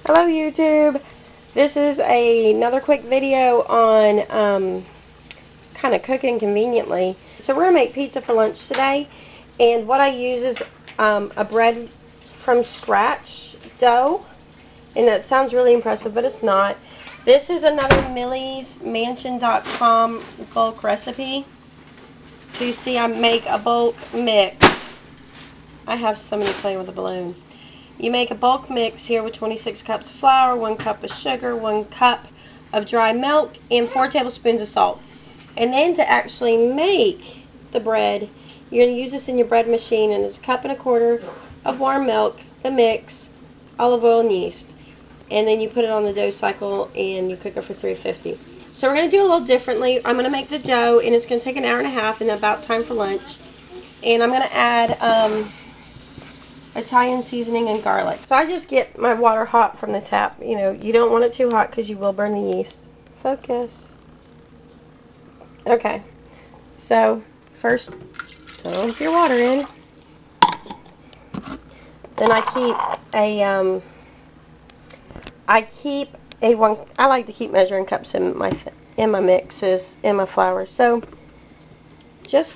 Hello YouTube. This is another quick video on kind of cooking conveniently. So we're going to make pizza for lunch today, and what I use is a bread from scratch dough, and that sounds really impressive, but it's not. This is another MillysMansion.com bulk recipe. So you see I make a bulk mix. I have somebody playing with a balloon. You make a bulk mix here with 26 cups of flour, 1 cup of sugar, 1 cup of dry milk, and 4 tablespoons of salt. And then to actually make the bread, you're going to use this in your bread machine, and it's 1 1/4 cup of warm milk, the mix, olive oil, and yeast. And then you put it on the dough cycle and you cook it for 350. So we're going to do a little differently. I'm going to make the dough, and it's going to take 1.5 hours, and about time for lunch. And I'm going to add Italian seasoning and garlic. So I just get my water hot from the tap. You know, you don't want it too hot because you will burn the yeast. Focus. Okay. So first, dump your water in. Then I like to keep measuring cups in my mixes, in my flour. So just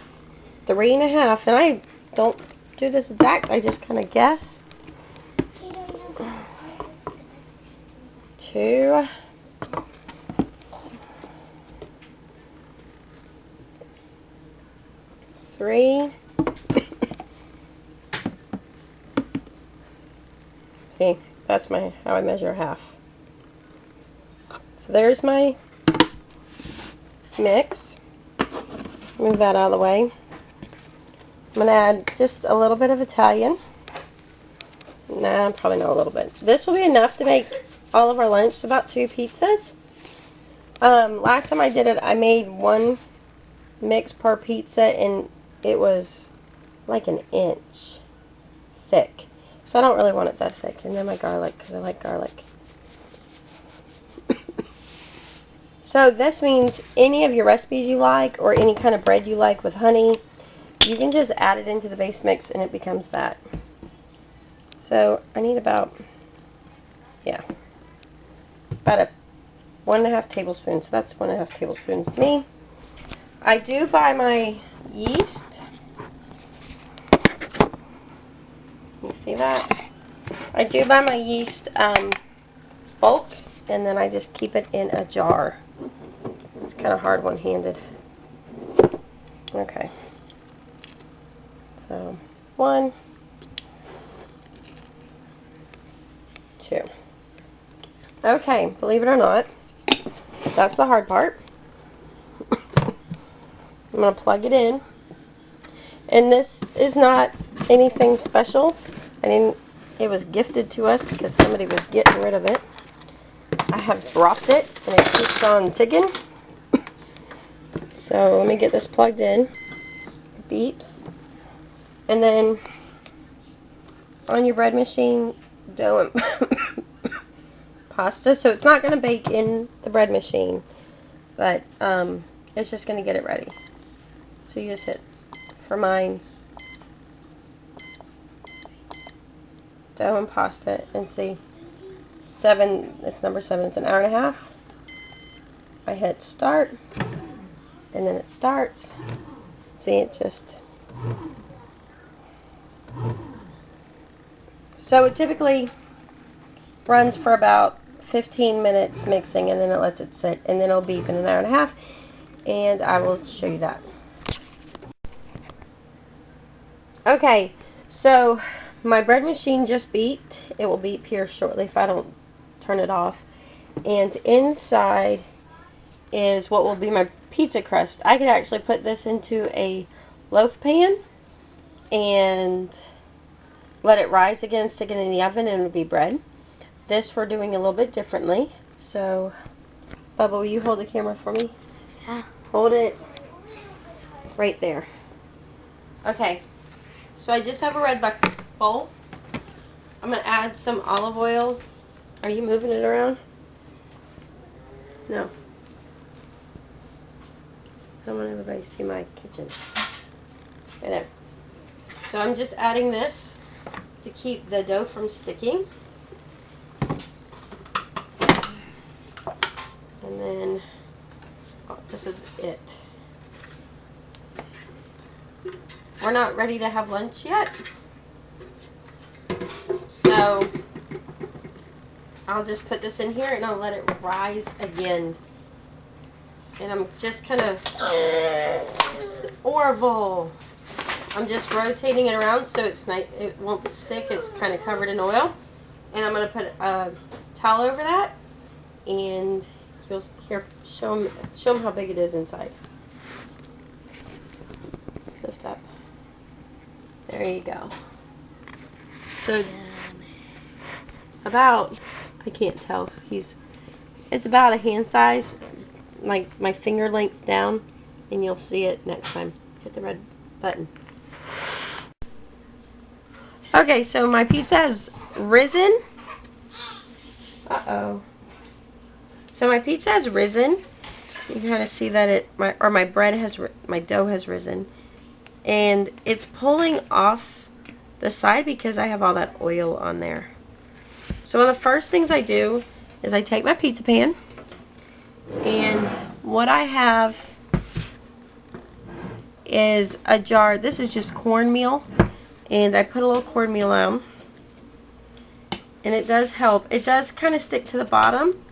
3.5, and I don't do this exact, I just kind of guess. 2, 3. See, that's how I measure half. So there's my mix. Move that out of the way. I'm going to add just a little bit of Italian. Nah, probably not a little bit. This will be enough to make all of our lunch, about 2 pizzas. Last time I did it, I made 1 mix per pizza, and it was like 1 inch thick. So I don't really want it that thick. And then my garlic, because I like garlic. So this means any of your recipes you like, or any kind of bread you like with honey, you can just add it into the base mix and it becomes that. So I need about 1.5 tablespoons. So that's 1.5 tablespoons to me. I do buy my yeast. You see that? I do buy my yeast bulk, and then I just keep it in a jar. It's kind of hard one-handed. Okay. So 1, 2. Okay, believe it or not, that's the hard part. I'm going to plug it in. And this is not anything special. It was gifted to us because somebody was getting rid of it. I have dropped it, and it keeps on ticking. So let me get this plugged in. It beeps. And then on your bread machine, dough and pasta. So it's not going to bake in the bread machine, but it's just going to get it ready. So you just hit, for mine, dough and pasta, and see, 7, it's number 7, it's 1.5 hours. I hit start, and then it starts. See, it just... So it typically runs for about 15 minutes mixing, and then it lets it sit, and then it'll beep in 1.5 hours, and I will show you that. Okay, so my bread machine just beeped. It will beep here shortly if I don't turn it off. And inside is what will be my pizza crust. I could actually put this into a loaf pan and let it rise again, stick it in the oven, and it would be bread. This we're doing a little bit differently. So, Bubba, will you hold the camera for me? Hold it right there. Okay, so I just have a red bowl. I'm going to add some olive oil. Are you moving it around? No. I don't want everybody to see my kitchen. Right there. So I'm just adding this to keep the dough from sticking. And then, oh, this is it. We're not ready to have lunch yet. So, I'll just put this in here and I'll let it rise again. And I'm just kind of, it's horrible. I'm just rotating it around so it's not, it won't stick. It's kind of covered in oil. And I'm going to put a towel over that. And you'll here, show them how big it is inside. Lift up. There you go. So it's about, I can't tell, it's about a hand size, like my finger length down, and you'll see it next time. Hit the red button. Okay, so my pizza has risen. Uh-oh. So my pizza has risen. You can kind of see that my dough has risen. And it's pulling off the side because I have all that oil on there. So one of the first things I do is I take my pizza pan, and what I have is a jar. This is just cornmeal, and I put a little cornmeal on, and it does help. It does kind of stick to the bottom,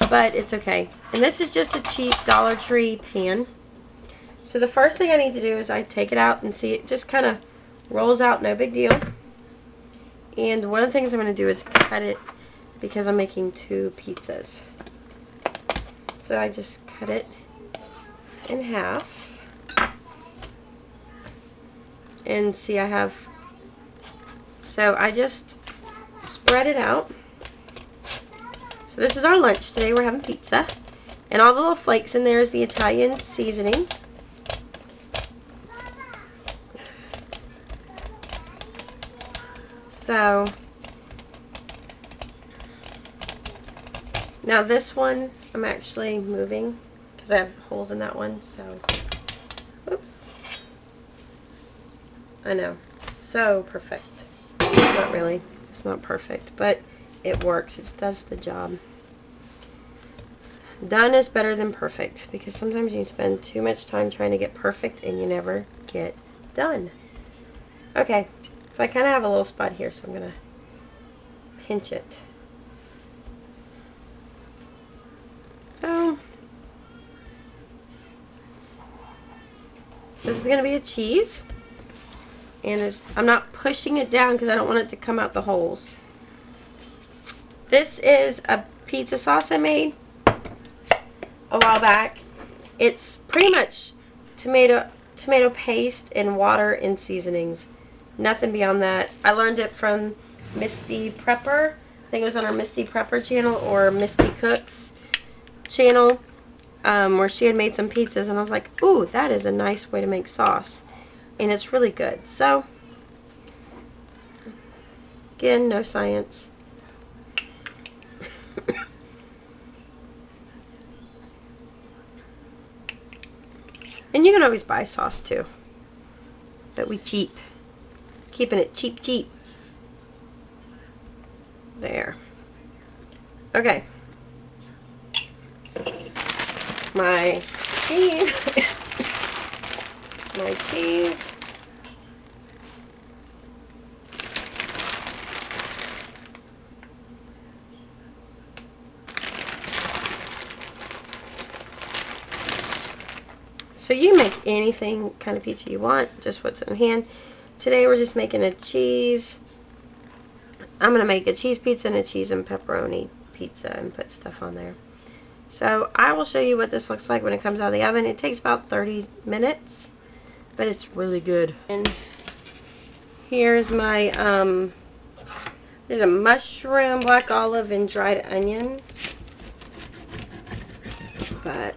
but it's okay. And this is just a cheap Dollar Tree pan. So the first thing I need to do is I take it out and see it just kind of rolls out, no big deal. And one of the things I'm going to do is cut it because I'm making 2 pizzas. So I just cut it in half. And see, so I just spread it out. So this is our lunch today. We're having pizza. And all the little flakes in there is the Italian seasoning. So, now this one I'm actually moving because I have holes in that one, so, oops. I know, so perfect. Not really, it's not perfect, but it works. It does the job. Done is better than perfect, because sometimes you spend too much time trying to get perfect and you never get done. Okay, so I kind of have a little spot here, so I'm going to pinch it. So, this is going to be a cheese. And I'm not pushing it down because I don't want it to come out the holes. This is a pizza sauce I made a while back. It's pretty much tomato paste and water and seasonings. Nothing beyond that. I learned it from Misty Prepper. I think it was on our Misty Prepper channel or Misty Cooks channel, where she had made some pizzas, and I was like, ooh, that is a nice way to make sauce. And it's really good. So, again, no science. And you can always buy sauce too. But we cheap. Keeping it cheap, cheap. There. Okay. My cheese. My cheese. So you can make anything kind of pizza you want, just what's in hand. Today we're just making a cheese. I'm going to make a cheese pizza and a cheese and pepperoni pizza and put stuff on there. So I will show you what this looks like when it comes out of the oven. It takes about 30 minutes, but it's really good. And here's my, there's a mushroom, black olive, and dried onions. But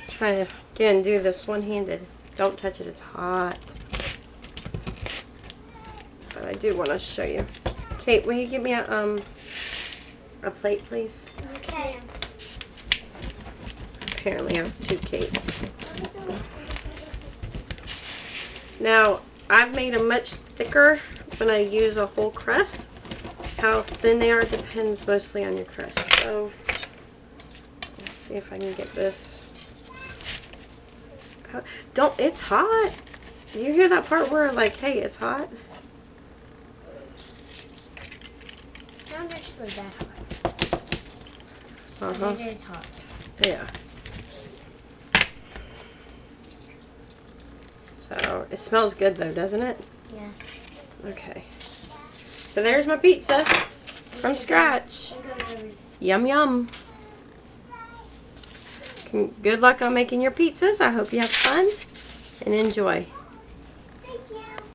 trying to, again, do this one-handed. Don't touch it, it's hot. But I do want to show you. Kate, will you give me a plate, please? Okay. Apparently I have 2 Kates. Now, I've made them much thicker when I use a whole crust. How thin they are depends mostly on your crust. So, see if I can get this. Don't, it's hot. Do you hear that part where like, hey, it's hot? It's not actually that hot. Uh-huh. But it is hot. Yeah. So, it smells good though, doesn't it? Yes. Okay. So there's my pizza from scratch. Yum yum. Good luck on making your pizzas. I hope you have fun and enjoy.